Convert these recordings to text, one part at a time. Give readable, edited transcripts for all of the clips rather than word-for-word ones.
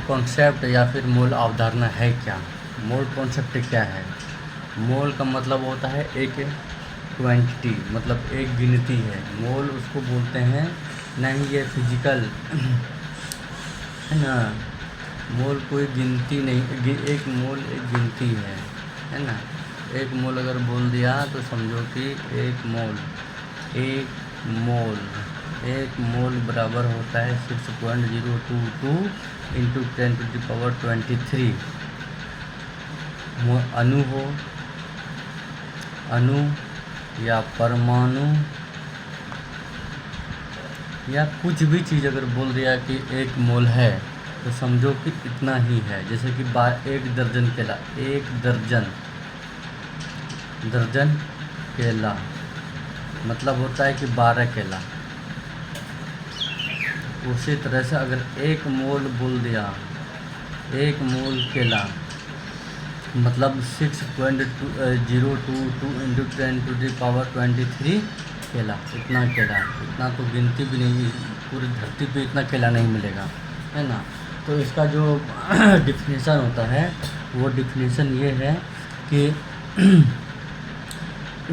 Concept या फिर मोल अवधारणा है क्या? मोल कॉन्सेप्ट क्या है? मोल का मतलब होता है एक क्वांटिटी, मतलब एक गिनती है। मोल उसको बोलते हैं, नहीं ये फिजिकल है ना। मोल कोई गिनती नहीं, एक मोल एक गिनती है ना। एक मोल अगर बोल दिया तो समझो कि एक मोल बराबर होता है 6.022 इंटू 10⁻23। अणु या परमाणु या कुछ भी चीज़ अगर बोल दिया कि एक मोल है तो समझो कि इतना ही है। जैसे कि एक दर्जन केला, एक दर्जन केला मतलब होता है कि 12 केला। उसी तरह से अगर एक मोल बोल दिया, एक मोल केला मतलब 6.022 इंटू 10⁻23 केला। इतना केला, इतना तो गिनती भी नहीं, पूरी धरती पे इतना केला नहीं मिलेगा, है ना। तो इसका जो डिफिनीसन होता है वो डिफिनीसन ये है कि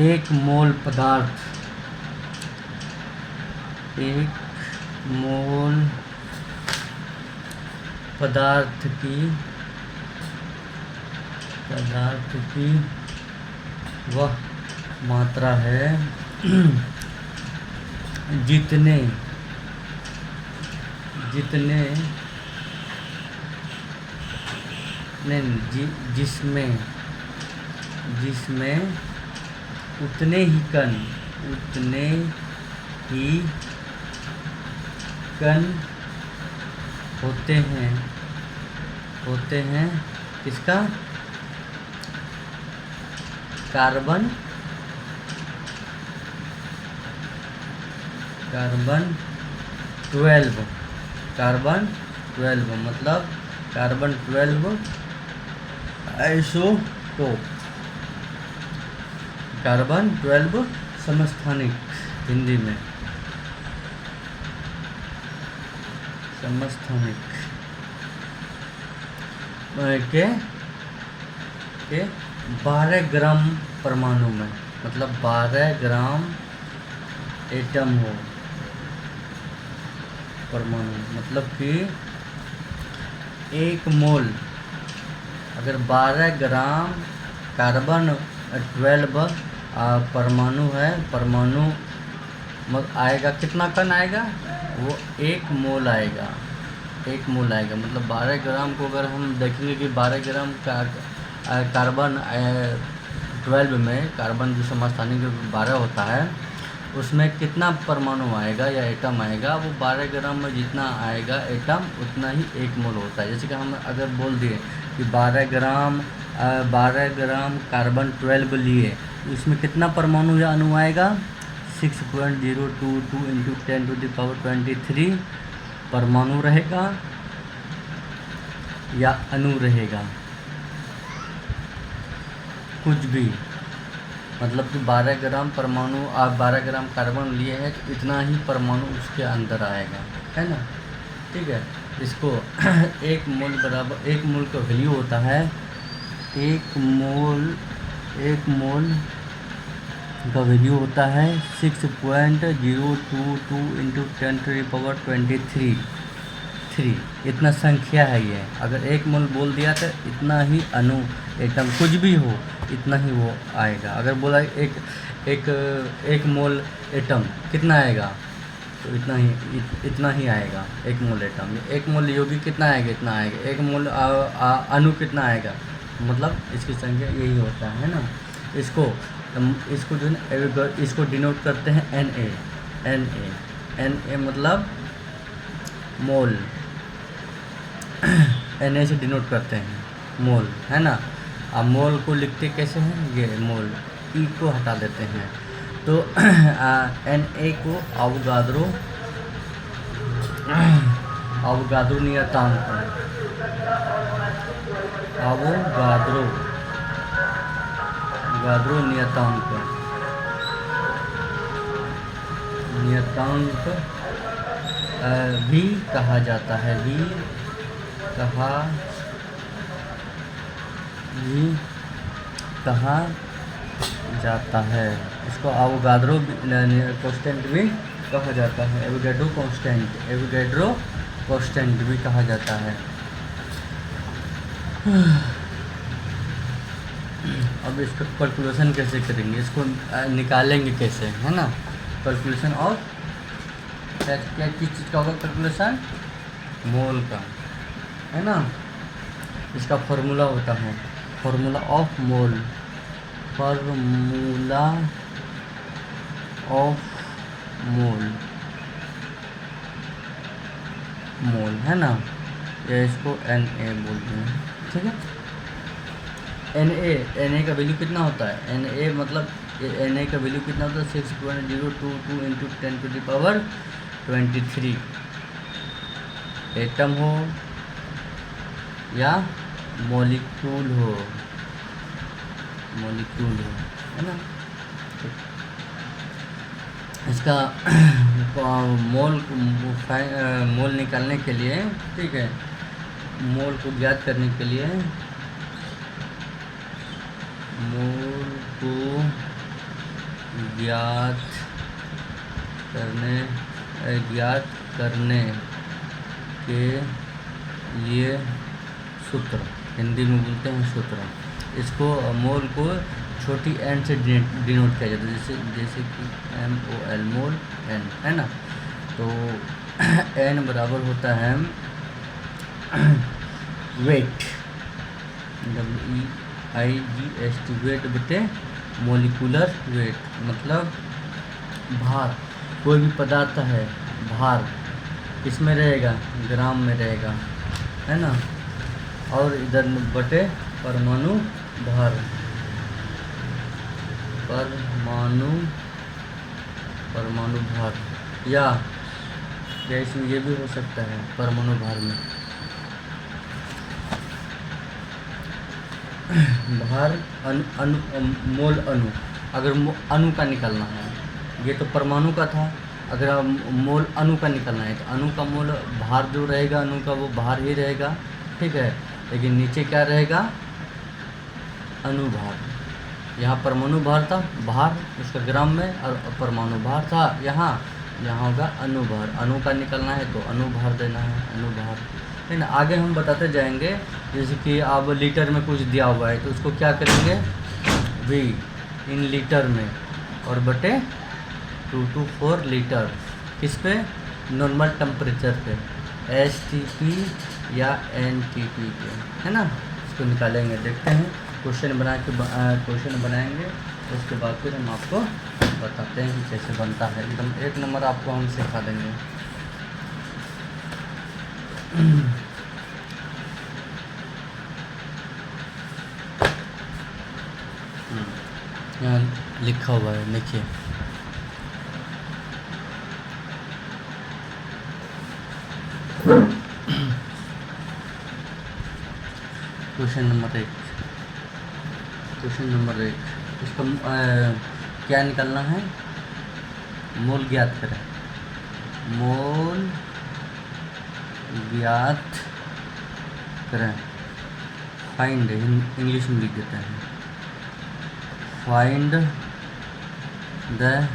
एक मोल पदार्थ की वह मात्रा है जिसमें उतने ही कण होते हैं किसका? कार्बन 12 मतलब कार्बन 12 आइसोटोप, कार्बन 12 समस्थानिक, हिंदी में समस्थानिक के 12 ग्राम परमाणु में, मतलब 12 ग्राम एटम हो परमाणु, मतलब कि एक मोल अगर 12 ग्राम कार्बन 12 परमाणु है, परमाणु आएगा कितना कण आएगा? वो एक मोल आएगा। मतलब 12 ग्राम को अगर हम देखेंगे कि 12 ग्राम कार्बन 12 में, कार्बन जो समस्थानिक 12 होता है उसमें कितना परमाणु आएगा या एटम आएगा? वो 12 ग्राम में जितना आएगा एटम उतना ही एक मोल होता है। जैसे कि हम अगर बोल दिए कि 12 ग्राम कार्बन 12 लिए, इसमें कितना परमाणु या अणु आएगा? 6.022 इंटू 10⁻23 परमाणु रहेगा या अणु रहेगा, कुछ भी। मतलब कि 12 ग्राम परमाणु, आप 12 ग्राम कार्बन लिए हैं तो इतना ही परमाणु उसके अंदर आएगा, है ना। ठीक है। इसको एक मोल बराबर, एक मोल का वैल्यू होता है, एक मोल का वैल्यू होता है 6.022 इंटू 10⁻23। इतना संख्या है ये। अगर एक मोल बोल दिया तो इतना ही अणु एटम कुछ भी हो इतना ही वो आएगा। अगर बोला एक मोल एटम कितना आएगा तो इतना ही आएगा एक मोल एटम। एक मोल यौगिक कितना आएगा? इतना आएगा। एक मोल अणु कितना आएगा? मतलब इसकी संख्या यही होता है ना। इसको जो है इसको डिनोट करते हैं Na मतलब मोल, Na से डिनोट करते हैं मोल, है ना। अब मोल को लिखते कैसे हैं? ये मोल, ई को हटा देते हैं तो Na को अवगाद्रो नियतांक, अवगाद्रो नियतांक भी कहा जाता है, कहा जाता है। इसको अवोगाद्रो कांस्टेंट भी कहा जाता है। एवोगाड्रो कांस्टेंट भी कहा जाता है। अब इसका कैलकुलेशन कैसे करेंगे, इसको निकालेंगे कैसे, है ना। कैलकुलेशन ऑफ क्या चीज़ का होगा कैलकुलेशन, मोल का, है ना। इसका फॉर्मूला होता है फॉर्मूला ऑफ मोल, मोल है ना। ये इसको Na बोलते हैं, ठीक है। Na का वैल्यू कितना होता है, Na मतलब Na का वैल्यू कितना होता है 6.022 इंटू 10⁻23 एटम हो या मॉलिक्यूल हो, है ना। इसका मोल निकालने के लिए, ठीक है, मोल को ज्ञात करने के लिए के लिए सूत्र, हिंदी में बोलते हैं सूत्र। इसको मोल को छोटी n से डिनोट किया जाता है, जैसे कि MOL मोल n, है ना। तो n बराबर होता है वेट, WEIGHT वेट बटे मोलिकुलर वेट, मतलब भार। कोई भी पदार्थ है भार किसमें रहेगा, ग्राम में रहेगा, है ना। और इधर बटे परमाणु भार, परमाणु भार, या इसमें ये भी हो सकता है परमाणु भार में भार मोल अगर अणु का निकालना है, ये तो परमाणु का था। अगर मोल अणु का निकालना है तो अणु का मोल भार जो रहेगा अणु का वो भार ही रहेगा, ठीक है। लेकिन नीचे क्या रहेगा, अणुभार। यहाँ परमाणु भार था, भार उसका ग्राम में, और परमाणु भार था यहाँ होगा अणुभार। अणु का निकलना है तो अणुभार देना है, अणुभार, है ना। आगे हम बताते जाएंगे, जैसे कि अब लीटर में कुछ दिया हुआ है तो उसको क्या करेंगे, V इन लीटर में और बटे 224 लीटर, किस पे, नॉर्मल टेम्परेचर पे, STP या NTP पे, है ना। इसको निकालेंगे, देखते हैं क्वेश्चन बनाएंगे, उसके बाद फिर हम आपको बताते हैं कि कैसे बनता है। एकदम 1 नंबर आपको हम सिखा देंगे। यहाँ लिखा हुआ है, देखिए। क्वेश्चन नंबर 1 इसका क्या निकालना है, मोल ज्ञात करें। फाइंड इंग्लिश में लिख देते हैं, find the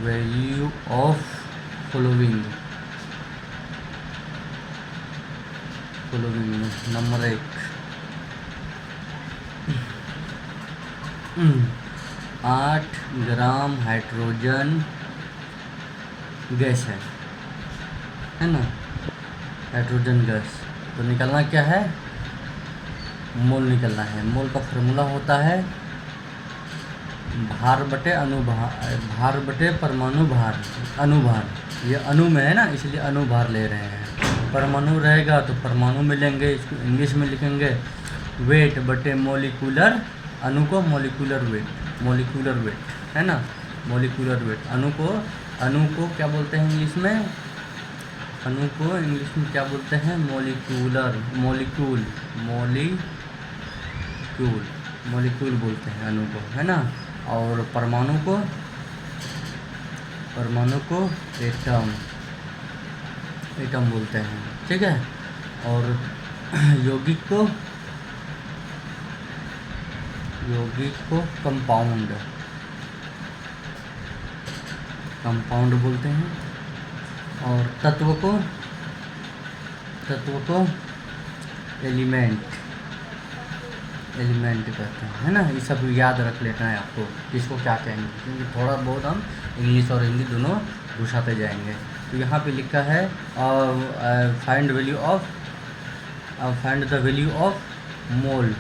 value of following number 1 8 gram hydrogen gas है ना, हाइड्रोजन गैस। तो निकलना क्या है, मोल निकलना है। मोल का फॉर्मूला होता है भार बटे भार बटे परमाणु भार, अणुभार। ये अणु में है ना, इसलिए अणुभार ले रहे हैं। परमाणु रहेगा तो परमाणु में लेंगे, इसको इंग्लिश में लिखेंगे वेट बटे मोलिकुलर, अणु को मोलिकुलर वेट, है ना, मोलिकुलर वेट। अणु को क्या बोलते हैं इंग्लिश में, अणु को इंग्लिश में क्या बोलते हैं, मोलिक्यूल बोलते हैं अणु को, है ना। और परमाणु को एटम बोलते हैं, ठीक है। और यौगिक को कंपाउंड बोलते हैं। और तत्व को एलिमेंट कहते हैं, है ना। ये सब याद रख लेना है आपको, किसको क्या कहेंगे, क्योंकि थोड़ा बहुत हम इंग्लिश और हिंदी दोनों घुसाते जाएंगे। तो यहाँ पे लिखा है find the value of mole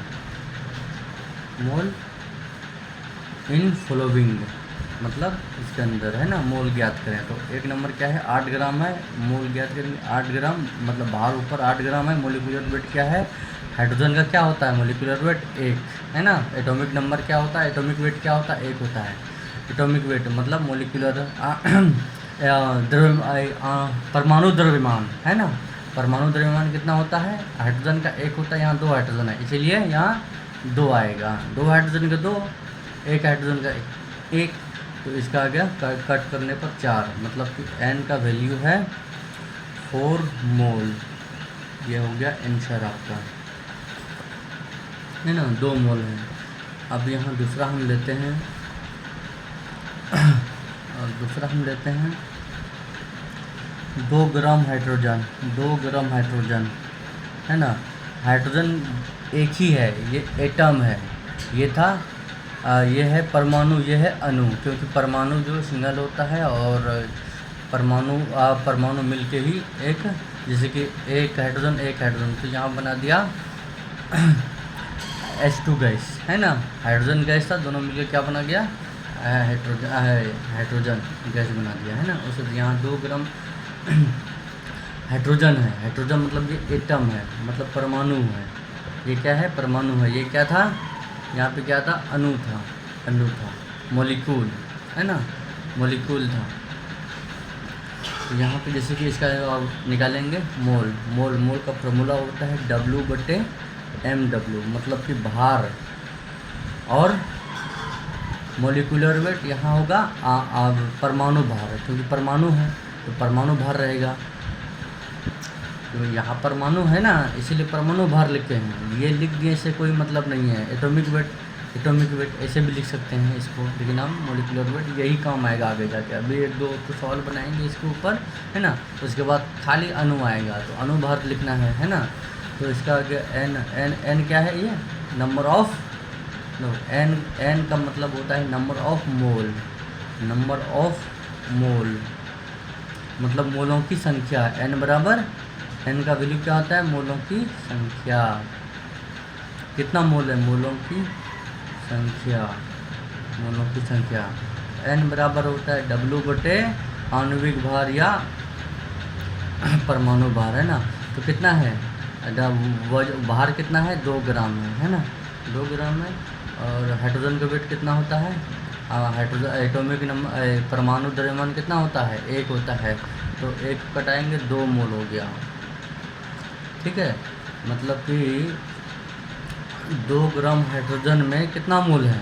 in following, मतलब इसके अंदर, है ना। मोल ज्ञात करें तो एक नंबर क्या है, 8 ग्राम है। मोल ज्ञात करेंगे 8 ग्राम, मतलब भार ऊपर 8 ग्राम है। मोलिकुलर वेट क्या है, हाइड्रोजन का क्या होता है, मोलिकुलर वेट 1, है ना। एटॉमिक नंबर क्या होता है, एटॉमिक वेट क्या होता है, 1 होता है। एटॉमिक वेट मतलब मोलिकुलर परमाणु द्रव्यमान, है ना। परमाणु द्रव्यमान कितना होता है, हाइड्रोजन का 1 होता है, यहाँ 2 हाइड्रोजन है, इसीलिए यहाँ 2 आएगा। 2 हाइड्रोजन का 2, 1 हाइड्रोजन का 1, तो इसका आ गया कट करने पर 4, मतलब कि n का वैल्यू है 4 मोल। ये हो गया आंसर आपका, है ना। 2 मोल है। अब यहाँ दूसरा हम लेते हैं और दूसरा हम लेते हैं 2 ग्राम हाइड्रोजन, है ना। हाइड्रोजन एक ही है, ये एटम है, ये था ये है परमाणु, ये है अणु, क्योंकि परमाणु जो सिंगल होता है और परमाणु मिलके ही एक, जैसे कि एक हाइड्रोजन, तो यहाँ बना दिया H2 गैस, है ना। हाइड्रोजन गैस था, दोनों मिलकर क्या बना गया, हाइड्रोजन गैस बना दिया, है ना। उसे यहाँ 2 ग्राम हाइड्रोजन है। हाइड्रोजन मतलब ये एटम है, मतलब परमाणु है। ये क्या है, परमाणु है। ये क्या था, यहाँ पे क्या था, अणु था, मॉलिक्यूल, है ना, मॉलिक्यूल था। तो यहाँ पे जैसे कि इसका निकालेंगे मोल का फॉर्मूला होता है W/mW, मतलब कि भार। और मॉलिक्यूलर वेट यहाँ होगा परमाणु भार, क्योंकि परमाणु है तो परमाणु भार रहेगा। तो यहाँ परमाणु है ना, इसीलिए परमाणु भार लिखते हैं। ये लिख दिए से कोई मतलब नहीं है। एटॉमिक वेट ऐसे भी लिख सकते हैं इसको, लेकिन हम मॉलिक्यूलर वेट यही काम आएगा आगे जाके। अभी 1-2 तो सवाल बनाएंगे इसके ऊपर, है ना। उसके बाद खाली अणु आएगा, तो अणु भार लिखना है ना। तो इसका आगे n क्या है, ये नंबर ऑफ n का मतलब होता है नंबर ऑफ मोल, मतलब मोलों की संख्या। n का वैल्यू क्या होता है, मोलों की संख्या। कितना मोल है, मोलों की संख्या। n बराबर होता है W/, आणविक भार या परमाणु भार, है ना। तो कितना है, भार कितना है, 2 ग्राम है ना, 2 ग्राम है। और हाइड्रोजन का वेट कितना होता है, हाइड्रोजन एटॉमिक नंबर परमाणु द्रव्यमान कितना होता है, 1 होता है, तो 1 कटाएंगे 2 मोल हो गया, ठीक है। मतलब कि 2 ग्राम हाइड्रोजन में कितना मोल है,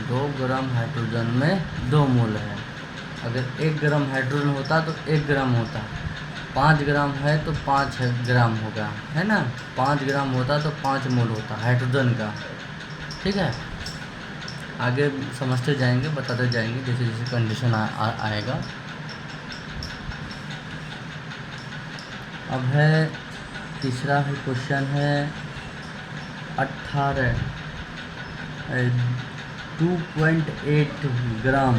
2 ग्राम हाइड्रोजन में 2 मोल है। अगर 1 ग्राम हाइड्रोजन होता तो 1 ग्राम होता, 5 ग्राम है तो 5 ग्राम होगा, है ना। 5 ग्राम होता तो 5 मोल होता हाइड्रोजन का, ठीक है। आगे समझते जाएंगे, बताते जाएंगे जैसे जैसे कंडीशन आएगा। अब है तीसरा है क्वेश्चन है 18, 2.8 ग्राम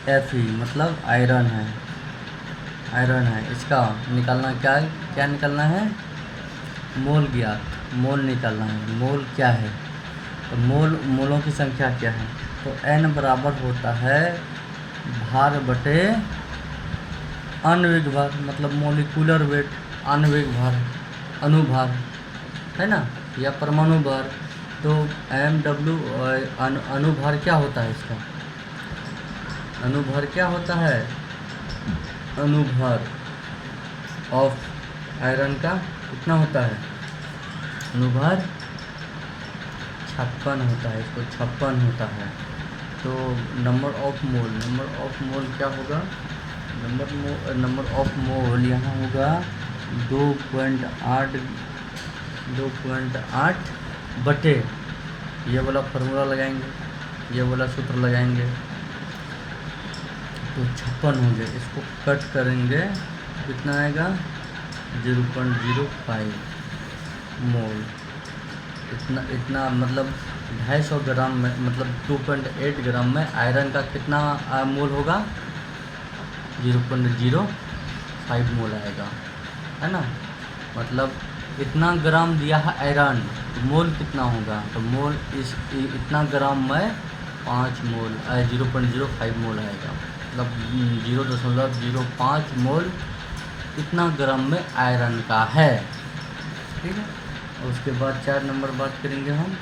Fe, मतलब आयरन है। इसका निकालना क्या निकालना है, मोल निकालना है। मोल क्या है, तो मोलों की संख्या क्या है, तो n बराबर होता है भार बटे आणविक भार, मतलब मोलिकुलर वेट, आणविक भार, अणुभार, है ना, या परमाणु भार। तो mW अणुभार क्या होता है, इसका अणुभार क्या होता है, अणुभार ऑफ आयरन का कितना होता है, अणुभार 56 होता है, इसको 56 होता है। तो नंबर ऑफ मोल क्या होगा, नंबर ऑफ मोल यहाँ होगा 2.8 बटे, ये वाला फार्मूला लगाएंगे, ये वाला सूत्र लगाएंगे तो 56 हो गया। इसको कट करेंगे कितना आएगा 0.05 मोल। इतना मतलब 250 ग्राम में, मतलब 2.8 ग्राम में आयरन का कितना मोल होगा 0.05 मोल आएगा, है ना। मतलब इतना ग्राम दिया है आयरन, तो मोल कितना होगा, तो मोल इतना ग्राम में 5 मोल 0.05 मोल आएगा, मतलब 0.05 मोल इतना ग्राम में आयरन का है, ठीक है। और उसके बाद 4 नंबर बात करेंगे हम,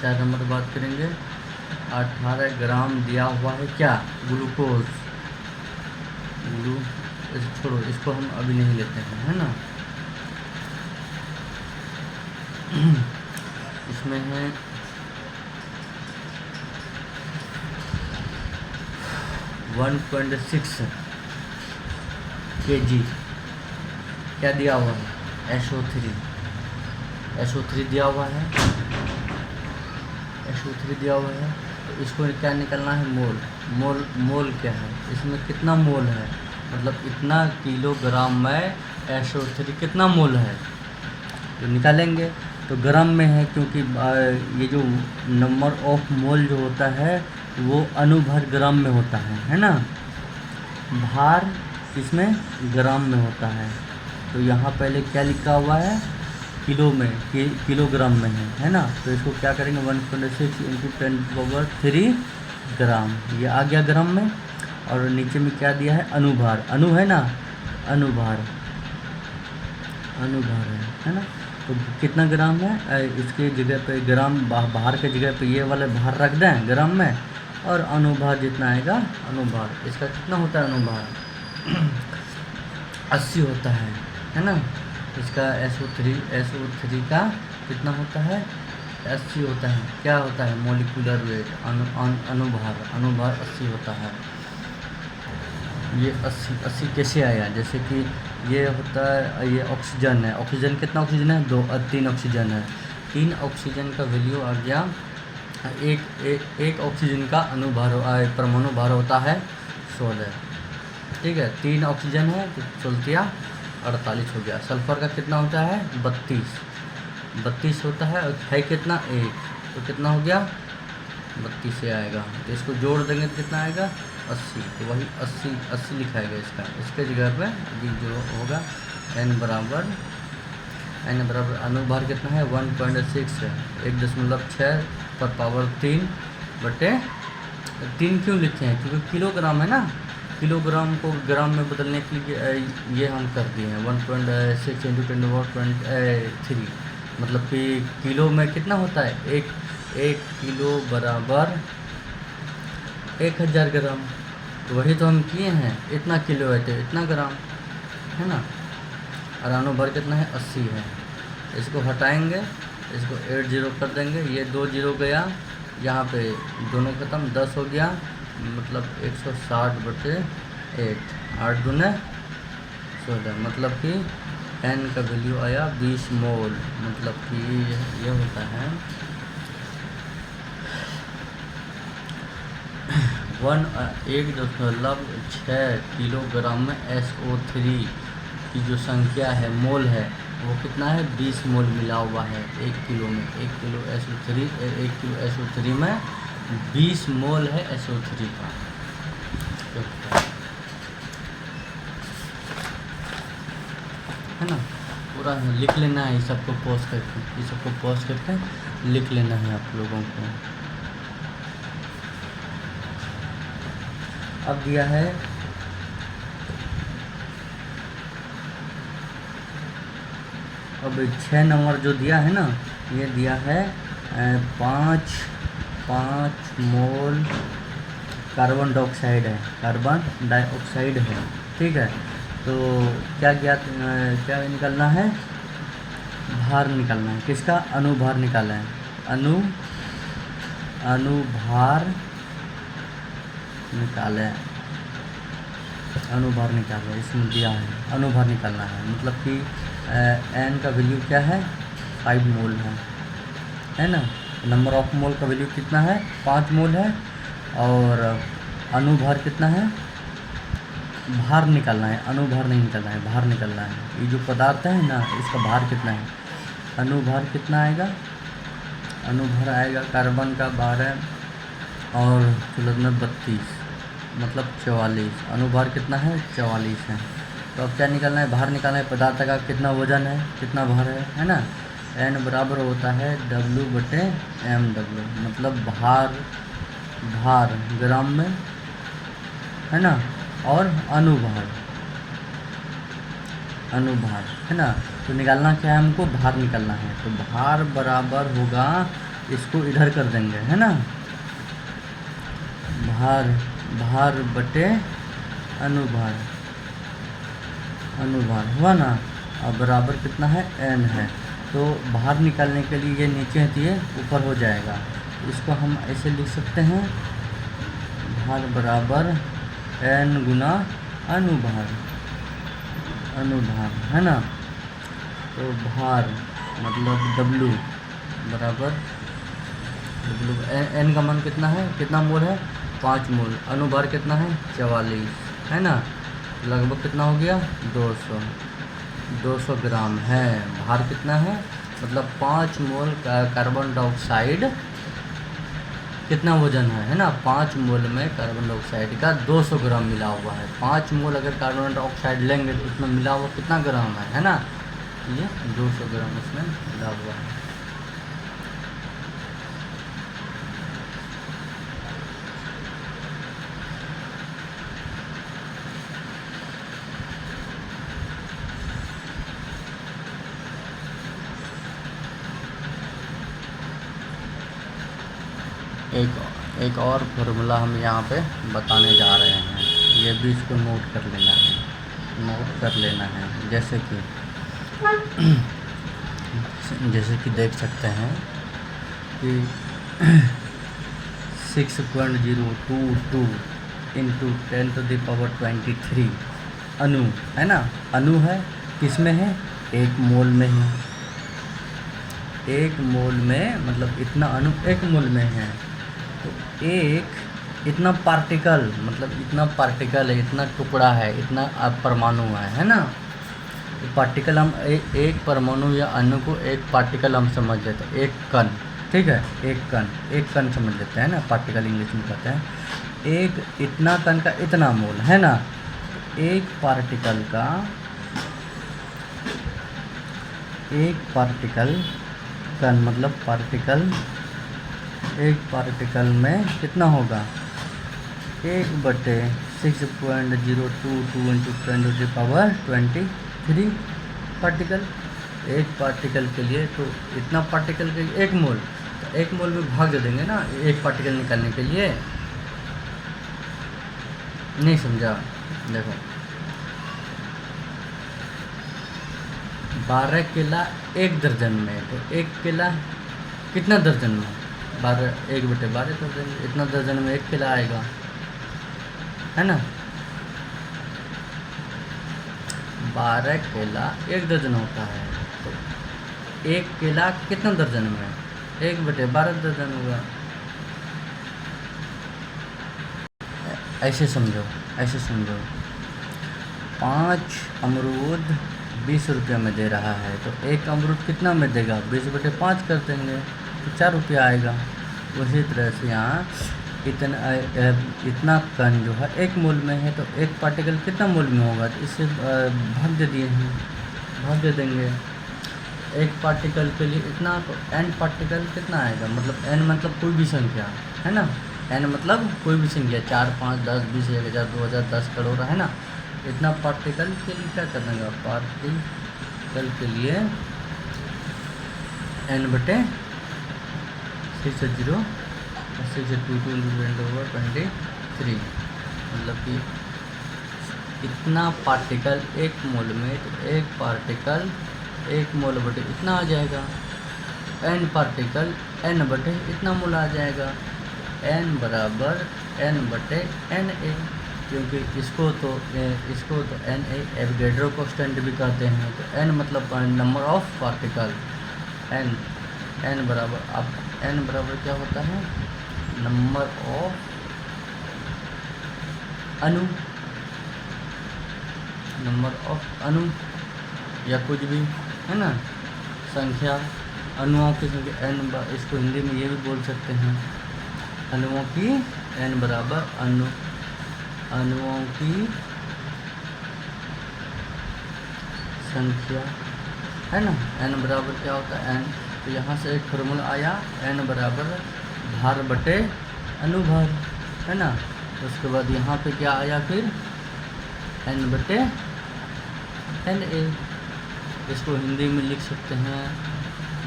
4 नंबर बात करेंगे 18 ग्राम दिया हुआ है क्या ग्लूकोज। छोड़ो, इसको हम अभी नहीं लेते हैं, है ना। इसमें है 1.6 kg क्या दिया हुआ है SO3 दिया हुआ है, SO3 दिया हुआ है। तो इसको क्या निकालना है मोल क्या है, इसमें कितना मोल है, मतलब इतना किलोग्राम में SO3 कितना मोल है तो निकालेंगे। तो ग्राम में है, क्योंकि ये जो नंबर ऑफ मोल जो होता है वो अनुभार ग्राम में होता है ना। भार इसमें ग्राम में होता है, तो यहाँ पहले क्या लिखा हुआ है किलो में, किलोग्राम में है ना। तो इसको क्या करेंगे 1.6 × 10⁻³ ग्राम, ये आ गया ग्राम में। और नीचे में क्या दिया है अनुभार, है ना, अनुभार है ना। तो कितना ग्राम है, इसके जगह पे ग्राम, बाहर के जगह पे ये वाले भार रख दें ग्राम में, और अनुभार जितना आएगा अनुभार, इसका कितना होता है अनुभार 80 होता है ना। इसका SO3 का कितना होता है 80 होता है। क्या होता है मोलिकुलर वेट, अनुभार 80 होता है। ये 80 कैसे आया, जैसे कि ये होता है, ये ऑक्सीजन है, ऑक्सीजन कितना ऑक्सीजन है 3 ऑक्सीजन है। 3 ऑक्सीजन का वैल्यू आ गया, एक ऑक्सीजन का परमाणु भार होता है 16, ठीक है। 3 ऑक्सीजन है तो 16 48 हो गया। सल्फर का कितना होता है 32 होता है, और है कितना 1, तो कितना हो गया 32 से आएगा। तो इसको जोड़ देंगे तो कितना आएगा 80, तो वही 80 लिखाएगा इसके जगह पे अभी जो होगा n बराबर अनुभार कितना है 1.6 है, 1.6 पर पावर 3 बटे 3 क्यों लिखे हैं, क्योंकि किलोग्राम है ना, किलोग्राम को ग्राम में बदलने के लिए ये हम कर दिए हैं 1.6 × 10⁻³ मतलब कि किलो में कितना होता है, एक किलो बराबर 1000 ग्राम। तो वही तो हम किए हैं, इतना किलो है तो इतना ग्राम, है ना। और अनुभार कितना है 80 है। इसको हटाएंगे, इसको 8 0 कर देंगे, ये 2 0 गया, यहाँ पे दोनों खत्म, 10 हो गया, मतलब 160/8, 8 दूने 16, मतलब कि n का वैल्यू आया 20 मोल, मतलब कि ये होता है 1.6 किलोग्राम में SO3 की जो संख्या है मोल है वो कितना है 20 मोल मिला हुआ है 1 किलो में। 1 किलो SO3 में 20 मोल है SO3 का। है ना, पूरा लिख लेना है, इस सबको पॉज करके लिख लेना है आप लोगों को। अब दिया है अब 6 नंबर जो दिया है ना, ये दिया है 5 मोल कार्बन डाइऑक्साइड है, ठीक है। तो क्या निकालना है, भार निकालना है, किसका अनुभार निकालना है, अनुभार निकालें। अनुभार निकालो, इसमें दिया है अनुभार निकालना है, मतलब कि एन का वैल्यू क्या है 5 मोल है ना। नंबर ऑफ मोल का वैल्यू कितना है 5 मोल है, और अनुभार कितना है, भार निकालना है, अनुभार नहीं निकालना है, भार निकालना है। ये जो पदार्थ है ना इसका भार कितना है, अनुभार कितना आएगा, अनुभार आएगा कार्बन का 12 और चलो में 32 मतलब 44, अनुभार कितना है 44 है। तो अब क्या निकालना है, भार निकालना है, पदार्थ का कितना वजन है, कितना भार है ना। एन बराबर होता है W/mW, मतलब भार ग्राम में है ना, और अनुभार है ना। तो निकालना क्या है हमको, भार निकालना है। तो भार बराबर होगा, इसको इधर कर देंगे है ना, भार बटे अनुभार हुआ ना। अब बराबर कितना है n है, तो भार निकालने के लिए ये नीचे है ये ऊपर हो जाएगा। इसको हम ऐसे लिख सकते हैं, भार बराबर n गुना अनुभार है ना। तो भार मतलब W बराबर n का मान कितना है, कितना मोल है 5 मोल, अनुभार कितना है 44 है ना, लगभग कितना हो गया 200 ग्राम है। भार कितना है, मतलब 5 मोल का कार्बन डाइऑक्साइड कितना वजन है ना, 5 मोल में कार्बन डाइऑक्साइड का 200 ग्राम मिला हुआ है। 5 मोल अगर कार्बन डाइऑक्साइड लेंगे तो उसमें मिला हुआ कितना ग्राम है ना, ये 200 ग्राम इसमें मिला हुआ है। एक और फार्मूला हम यहाँ पे बताने जा रहे हैं, ये भी इसको नोट कर लेना है। जैसे कि देख सकते हैं कि 6.022 इंटू 10⁻23 अणु है ना, अणु है किसमें है 1 मोल में है, 1 मोल में मतलब इतना अणु 1 मोल में है। तो इतना पार्टिकल मतलब इतना पार्टिकल है, इतना टुकड़ा है, इतना परमाणु है ना। पार्टिकल हम एक परमाणु या अणु को एक पार्टिकल हम समझ लेते हैं, एक कण, ठीक है, एक कण समझ लेते हैं ना, पार्टिकल इंग्लिश में कहते हैं। एक इतना कण का इतना मोल है ना, एक पार्टिकल कण मतलब पार्टिकल, एक पार्टिकल में कितना होगा 1/6.022 इंटू 10⁻23 पार्टिकल, एक पार्टिकल के लिए। तो इतना पार्टिकल के लिए 1 मोल, तो 1 मोल में भाग दे देंगे ना एक पार्टिकल निकालने के लिए। नहीं समझा, देखो 12 केला 1 दर्जन में, तो 1 केला कितना दर्जन में 12 1/12 दर्जन, इतना दर्जन में 1 केला आएगा है ना। 12 केला 1 दर्जन होता है, तो 1 केला कितना दर्जन में 1/12 दर्जन होगा। ऐसे समझो 5 अमरूद 20 रुपये में दे रहा है, तो 1 अमरूद कितना में देगा 20/5 कर देंगे तो 4 रुपया आएगा। उसी तरह से यहाँ इतना कण जो है 1 मोल में है, तो 1 पार्टिकल कितना मोल में होगा, तो इससे भाग दे दिए हैं, भाग दे देंगे। 1 पार्टिकल के लिए इतना, तो n पार्टिकल कितना आएगा, मतलब n मतलब कोई भी संख्या है ना, n मतलब कोई भी संख्या 4 5 10 20 1000 2000 10 करोड़ है ना। इतना पार्टिकल के लिए क्या कर देंगे, पार्टिकल के लिए n/6 6/22 मतलब कि इतना पार्टिकल 1 मोल में, तो 1 पार्टिकल 1 मोल बटे इतना आ जाएगा, n पार्टिकल n बटे इतना मोल आ जाएगा, n बराबर n/Na क्योंकि इसको तो एन ए एवोगैड्रो कांस्टेंट भी कहते हैं। तो एन मतलब number of particle, N N बराबर, अब एन बराबर क्या होता है, नंबर ऑफ अणु, नंबर ऑफ अणु या कुछ भी है ना, संख्या, अणुओं की संख्या एन, इसको हिंदी में ये भी बोल सकते हैं, अणुओं की एन बराबर अणुओं की संख्या है ना। एन बराबर क्या होता है, एन, तो यहाँ से एक फार्मूला आया, एन बराबर भार बटे अनुभार है ना। तो उसके बाद यहाँ पे क्या आया फिर, एन बटे एन ए, इसको हिंदी में लिख सकते हैं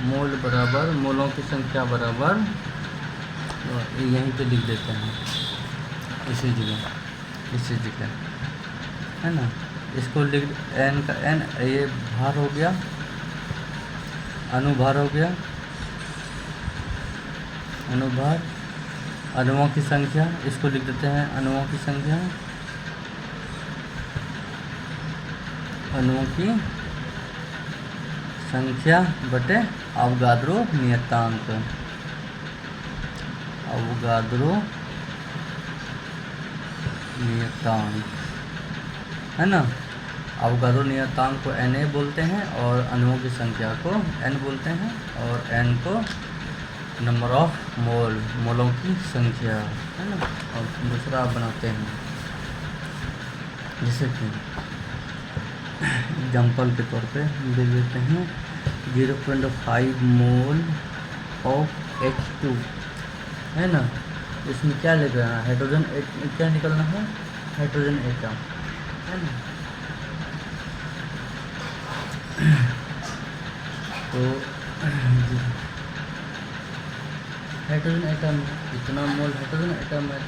मोल बराबर, मोलों की संख्या बराबर, यहीं पे लिख देते हैं इसी जगह है ना। इसको लिख, एन का एन, ये भार हो गया, अनुभार हो गया, अनुभार, अणुओं की संख्या, इसको लिख देते हैं अणुओं की संख्या, अणुओं की संख्या बटे अवगाद्रो नियतांक, अवगाद्रो नियतांक है ना। अवगाद्रो नियतांक को एन ए बोलते हैं और अणुओं की संख्या को एन बोलते हैं, और एन को नंबर ऑफ मोल, मोलों की संख्या है ना। और दूसरा आप बनाते हैं, जैसे कि एग्जाम्पल के तौर पे देख लेते हैं 0.5 मोल ऑफ H2 है ना। इसमें क्या लिख रहा है, हाइड्रोजन, क्या निकलना है, हाइड्रोजन एटम है ना। तो हाइड्रोजन एटम, इतना मोल हाइड्रोजन एटम है,